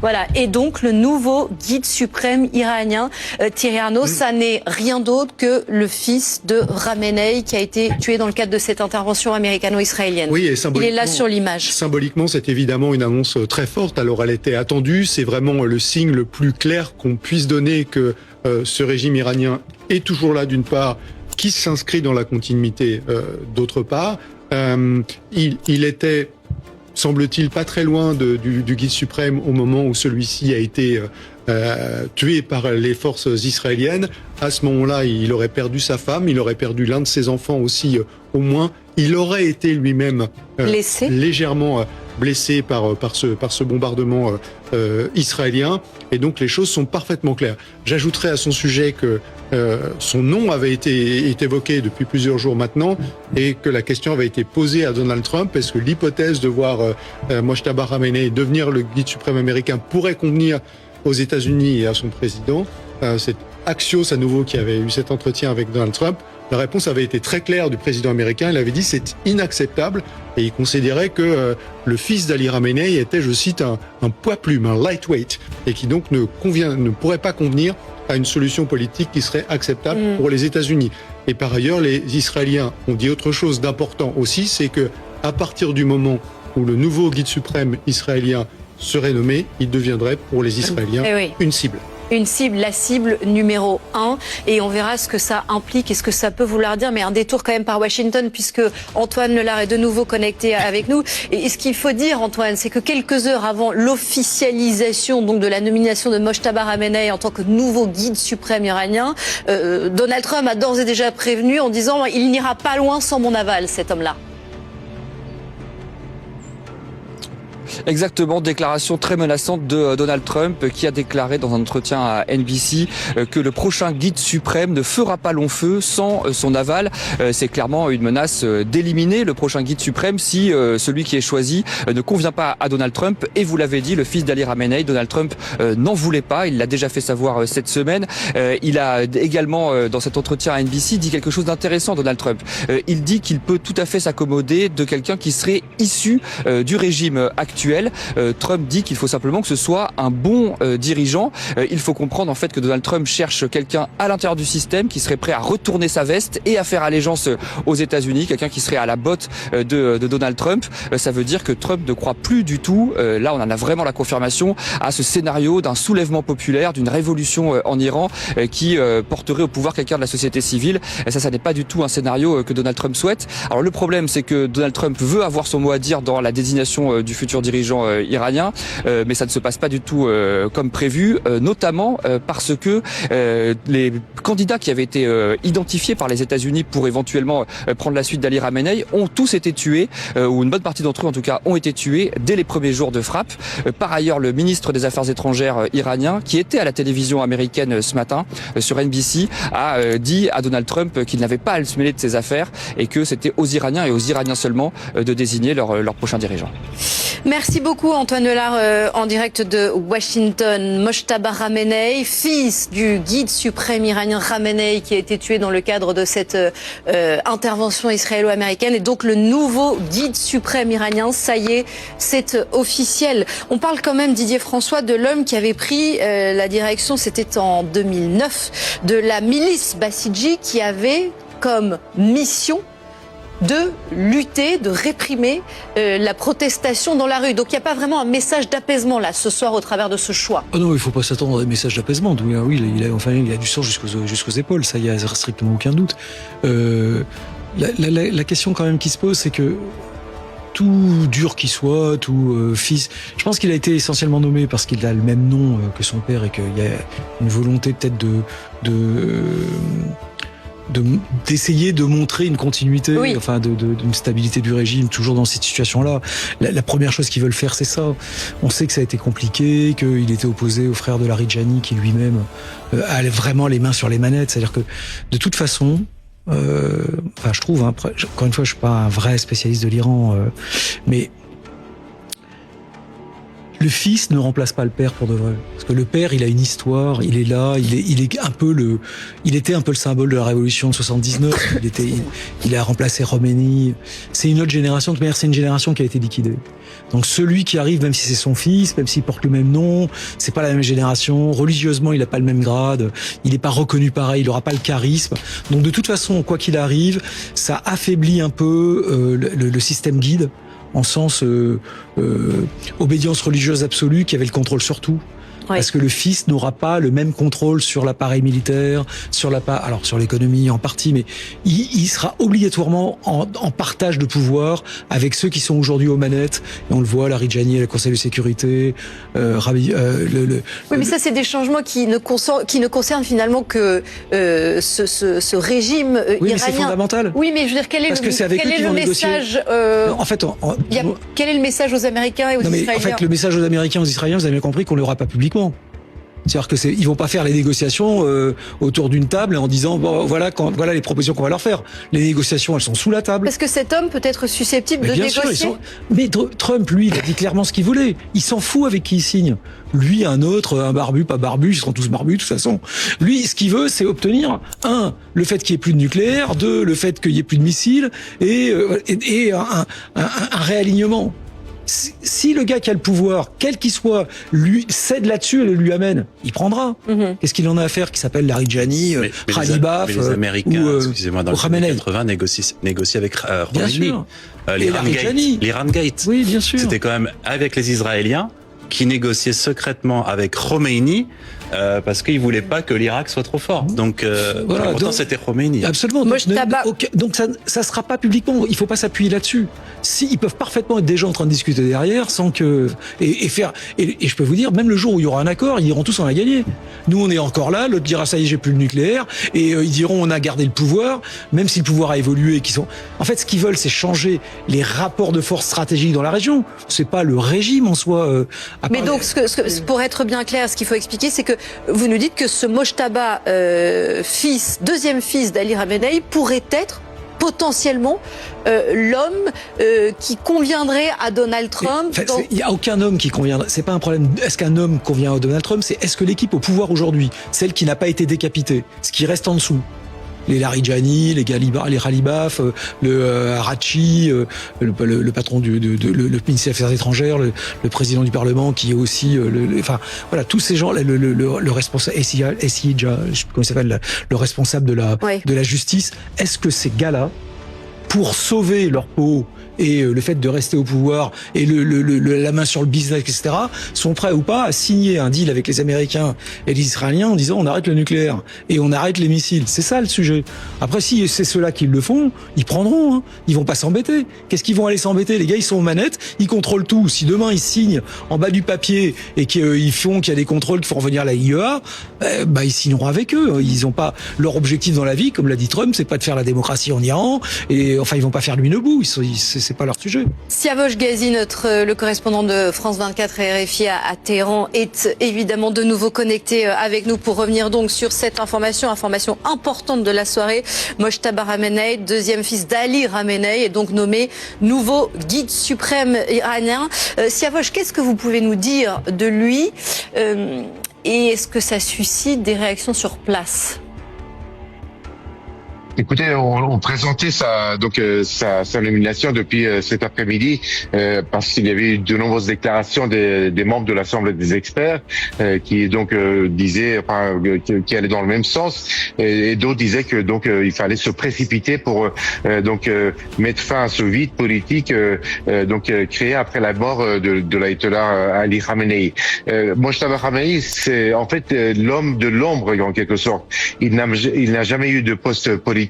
Voilà, et donc le nouveau guide suprême iranien, Thierry Arnaud, ça n'est rien d'autre que le fils de Khamenei qui a été tué dans le cadre de cette intervention américano-israélienne. Oui, et il est là sur l'image. Symboliquement, c'est évidemment une annonce très forte. Alors, elle était attendue. C'est vraiment le signe le plus clair qu'on puisse donner que ce régime iranien est toujours là, d'une part, qui s'inscrit dans la continuité, d'autre part. Il était, semble-t-il, pas très loin du guide suprême au moment où celui-ci a été tué par les forces israéliennes. À ce moment-là, il aurait perdu sa femme, il aurait perdu l'un de ses enfants aussi, au moins. Il aurait été lui-même légèrement blessé par ce bombardement israélien. Et donc les choses sont parfaitement claires. J'ajouterai à son sujet que son nom avait été évoqué depuis plusieurs jours maintenant et que la question avait été posée à Donald Trump. Est-ce que l'hypothèse de voir Mojtaba Khamenei devenir le guide suprême américain pourrait convenir aux États-Unis et à son président? C'est Axios à nouveau qui avait eu cet entretien avec Donald Trump. La réponse avait été très claire du président américain. Il avait dit c'est inacceptable et il considérait que le fils d'Ali Khamenei était, je cite, un poids-plume, un lightweight, et qui donc ne pourrait pas convenir à une solution politique qui serait acceptable pour les États-Unis. Et par ailleurs, les Israéliens ont dit autre chose d'important aussi, c'est que à partir du moment où le nouveau guide suprême israélien serait nommé, il deviendrait pour les Israéliens une cible. Une cible, la cible numéro 1, et on verra ce que ça implique et ce que ça peut vouloir dire, mais un détour quand même par Washington, puisque Antoine Lelard est de nouveau connecté avec nous. Et ce qu'il faut dire, Antoine, c'est que quelques heures avant l'officialisation donc de la nomination de Mojtaba Khamenei en tant que nouveau guide suprême iranien, Donald Trump a d'ores et déjà prévenu en disant « il n'ira pas loin sans mon aval, cet homme-là ». Exactement, déclaration très menaçante de Donald Trump qui a déclaré dans un entretien à NBC que le prochain guide suprême ne fera pas long feu sans son aval. C'est clairement une menace d'éliminer le prochain guide suprême si celui qui est choisi ne convient pas à Donald Trump. Et vous l'avez dit, le fils d'Ali Khamenei, Donald Trump n'en voulait pas. Il l'a déjà fait savoir cette semaine. Il a également, dans cet entretien à NBC, dit quelque chose d'intéressant, Donald Trump. Il dit qu'il peut tout à fait s'accommoder de quelqu'un qui serait issu du régime actuel. Trump dit qu'il faut simplement que ce soit un bon dirigeant. Il faut comprendre en fait que Donald Trump cherche quelqu'un à l'intérieur du système qui serait prêt à retourner sa veste et à faire allégeance aux États-Unis, quelqu'un qui serait à la botte de Donald Trump. Ça veut dire que Trump ne croit plus du tout, là on en a vraiment la confirmation, à ce scénario d'un soulèvement populaire, d'une révolution en Iran qui porterait au pouvoir quelqu'un de la société civile. Et ça n'est pas du tout un scénario que Donald Trump souhaite. Alors le problème, c'est que Donald Trump veut avoir son mot à dire dans la désignation du futur dirigeant iranien, mais ça ne se passe pas du tout comme prévu, notamment parce que les candidats qui avaient été identifiés par les États-Unis pour éventuellement prendre la suite d'Ali Khamenei ont tous été tués, ou une bonne partie d'entre eux en tout cas ont été tués dès les premiers jours de frappe. Par ailleurs, le ministre des Affaires étrangères iranien, qui était à la télévision américaine ce matin sur NBC, a dit à Donald Trump qu'il n'avait pas à se mêler de ses affaires et que c'était aux Iraniens et aux Iraniens seulement de désigner leur prochain dirigeant. Merci beaucoup Antoine Lelard en direct de Washington. Mojtaba Khamenei, fils du guide suprême iranien Khamenei qui a été tué dans le cadre de cette intervention israélo-américaine, et donc le nouveau guide suprême iranien, ça y est, c'est officiel. On parle quand même, Didier François, de l'homme qui avait pris la direction, c'était en 2009, de la milice Basiji qui avait comme mission de lutter, de réprimer la protestation dans la rue. Donc il n'y a pas vraiment un message d'apaisement là ce soir au travers de ce choix. Oh non, il ne faut pas s'attendre à des messages d'apaisement. Oui, il a du sang jusqu'aux épaules, ça, il n'y a strictement aucun doute. La question quand même qui se pose, c'est que tout dur qu'il soit, tout fils, je pense qu'il a été essentiellement nommé parce qu'il a le même nom que son père et qu'il y a une volonté peut-être d'essayer de montrer une continuité, oui, enfin d'une stabilité du régime, toujours dans cette situation-là. La première chose qu'ils veulent faire, c'est ça. On sait que ça a été compliqué, qu'il était opposé au frère de Larijani, qui lui-même a vraiment les mains sur les manettes. C'est-à-dire que, de toute façon, je trouve, encore une fois, je suis pas un vrai spécialiste de l'Iran, mais Le fils ne remplace pas le père pour de vrai. Parce que le père, il a une histoire, il est là, il était un peu le symbole de la révolution de 79. Il a remplacé Khomeini. C'est une autre génération. De toute manière, c'est une génération qui a été liquidée. Donc celui qui arrive, même si c'est son fils, même s'il porte le même nom, c'est pas la même génération. Religieusement, il a pas le même grade. Il est pas reconnu pareil. Il aura pas le charisme. Donc de toute façon, quoi qu'il arrive, ça affaiblit un peu le système guide. En sens obédience religieuse absolue, qui avait le contrôle sur tout. Oui. Parce que le fils n'aura pas le même contrôle sur l'appareil militaire, sur l'économie en partie, mais il sera obligatoirement en partage de pouvoir avec ceux qui sont aujourd'hui aux manettes. Et on le voit, la Larijani, le Conseil de sécurité, Oui, mais ça, c'est des changements qui ne concernent finalement que ce régime iranien. Oui, mais c'est fondamental. Oui, mais je veux dire, quel est le message en fait, quel est le message aux Américains et aux Israéliens? En fait, le message aux Américains et aux Israéliens, vous avez bien compris qu'on l'aura pas publiquement. C'est-à-dire que ils vont pas faire les négociations autour d'une table en disant bon, voilà les propositions qu'on va leur faire. Les négociations, elles sont sous la table. Parce que cet homme peut être susceptible de négocier. Mais Trump, lui, il a dit clairement ce qu'il voulait. Il s'en fout avec qui il signe. Lui, un autre, un barbu, pas barbu, ils seront tous barbus de toute façon. Lui, ce qu'il veut, c'est obtenir le fait qu'il y ait plus de nucléaire, le fait qu'il y ait plus de missiles et un réalignement. Si le gars qui a le pouvoir, quel qu'il soit, lui cède là-dessus et le lui amène, il prendra. Qu'est-ce qu'il en a à faire, qui s'appelle Larijani, Khalibaf, les Américains, excusez-moi, dans les années 80 négocient avec Khomeini. L'Iran Gate. Oui, bien sûr. C'était quand même avec les Israéliens qui négociaient secrètement avec Khomeini parce qu'ils voulaient pas que l'Irak soit trop fort. Donc voilà, pourtant c'était Khomeini. Absolument. Donc ça sera pas publiquement. Il faut pas s'appuyer là-dessus. Si ils peuvent parfaitement être déjà en train de discuter derrière, sans que et je peux vous dire, même le jour où il y aura un accord, ils diront tous on a gagné. Nous on est encore là, l'autre dira ça y est j'ai plus le nucléaire, et ils diront on a gardé le pouvoir, même si le pouvoir a évolué. En fait, ce qu'ils veulent, c'est changer les rapports de force stratégiques dans la région. C'est pas le régime en soi. Mais donc, pour être bien clair, ce qu'il faut expliquer, c'est que vous nous dites que ce Mojtaba, deuxième fils d'Ali Khamenei, pourrait être potentiellement l'homme qui conviendrait à Donald Trump. Il n'y a aucun homme qui conviendrait. C'est pas un problème. Est-ce qu'un homme convient à Donald Trump? C'est est-ce que l'équipe au pouvoir aujourd'hui, celle qui n'a pas été décapitée, ce qui reste en dessous, les Larijani, les Khalibaf, le Arachi, le patron le ministère des Affaires étrangères, le président du Parlement qui est aussi enfin voilà, tous ces gens, le responsable comment il s'appelle, le responsable de la justice. Est-ce que ces gars-là, pour sauver leur peau et le fait de rester au pouvoir et la main sur le business, etc., sont prêts ou pas à signer un deal avec les Américains et les Israéliens en disant on arrête le nucléaire et on arrête les missiles. C'est ça le sujet. Après, si c'est ceux-là qui le font, ils prendront. Ils vont pas s'embêter. Qu'est-ce qu'ils vont aller s'embêter? Les gars, ils sont aux manettes, ils contrôlent tout. Si demain ils signent en bas du papier et qu'il y a des contrôles qui font revenir la IEA, ils signeront avec eux. Ils ont pas leur objectif dans la vie, comme l'a dit Trump, c'est pas de faire la démocratie en Iran. Et enfin, ils vont pas faire l'huile debout. C'est pas leur sujet. Siavosh Ghazi, le correspondant de France 24 et RFI à Téhéran, est évidemment de nouveau connecté avec nous pour revenir donc sur cette information importante de la soirée. Mojtaba Khamenei, deuxième fils d'Ali Khamenei, est donc nommé nouveau guide suprême iranien. Siavosh, qu'est-ce que vous pouvez nous dire de lui et est-ce que ça suscite des réactions sur place? Écoutez, on présentait sa nomination depuis cet après-midi parce qu'il y avait eu de nombreuses déclarations des membres de l'Assemblée des experts qui donc disaient, qui allaient dans le même sens, et d'autres disaient que donc il fallait se précipiter pour mettre fin à ce vide politique créé après la mort de l'ayatollah Ali Khamenei. Mojtaba Khamenei, c'est en fait l'homme de l'ombre en quelque sorte. Il n'a jamais eu de poste politique.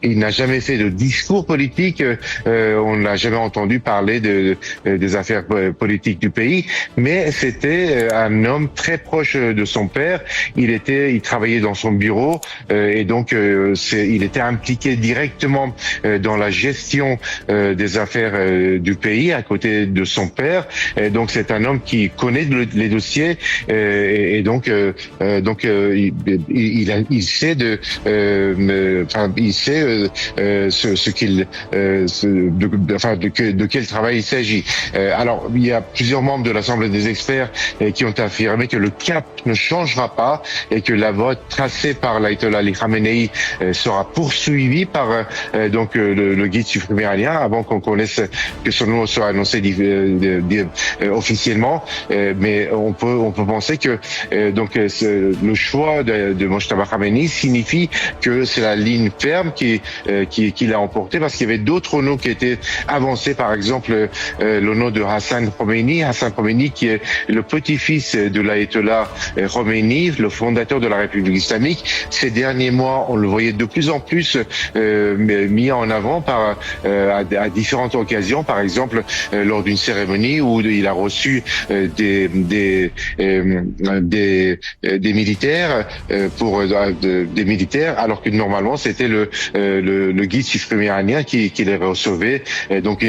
Il n'a jamais fait de discours politique. On n'a jamais entendu parler des affaires politiques du pays. Mais c'était un homme très proche de son père. Il travaillait dans son bureau et donc il était impliqué directement dans la gestion des affaires du pays à côté de son père. Et donc c'est un homme qui connaît les dossiers il sait il sait de quel travail il s'agit. Alors, il y a plusieurs membres de l'Assemblée des experts qui ont affirmé que le cap ne changera pas et que la voie tracée par l'Ayatollah Ali Khamenei sera poursuivie par le guide suprême iranien avant qu'on connaisse que son nom soit annoncé officiellement. Mais on peut penser que le choix de Mojtaba Khamenei signifie que c'est la ligne ferme qui l'a emporté, parce qu'il y avait d'autres noms qui étaient avancés, par exemple le nom de Hassan Khomeini qui est le petit-fils de l'Ayatollah Khomeini, le fondateur de la République islamique. Ces derniers mois, on le voyait de plus en plus mis en avant à différentes occasions, par exemple lors d'une cérémonie où il a reçu des militaires des militaires, alors que normalement c'était le guide suprême iranien qui les recevait. Donc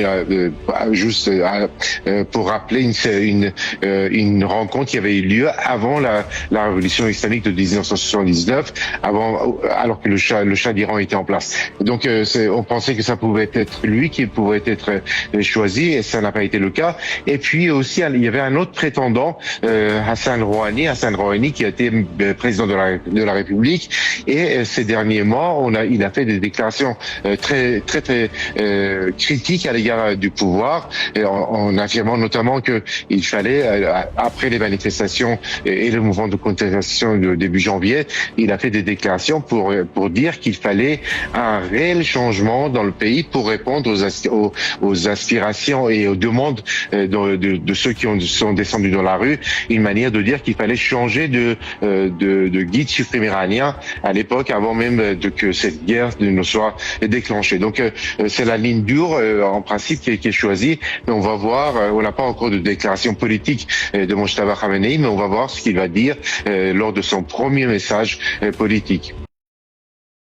juste pour rappeler une rencontre qui avait eu lieu avant la révolution islamique de 1979, alors que le Shah d'Iran était en place. Donc on pensait que ça pouvait être lui qui pouvait être choisi, et ça n'a pas été le cas. Et puis aussi il y avait un autre prétendant, Hassan Rouhani, qui a été président de la République, et ces derniers mois il a fait des déclarations très critiques à l'égard du pouvoir, en affirmant notamment que il fallait, après les manifestations et le mouvement de contestation de début janvier, il a fait des déclarations pour dire qu'il fallait un réel changement dans le pays pour répondre aux aspirations et aux demandes de ceux qui sont descendus dans la rue. Une manière de dire qu'il fallait changer de guide suprême iranien à l'époque, avant même que cette guerre ne soit déclenchée. Donc c'est la ligne dure en principe qui est choisie, mais on va voir. On n'a pas encore de déclaration politique de Mojtaba Khamenei, mais on va voir ce qu'il va dire lors de son premier message politique.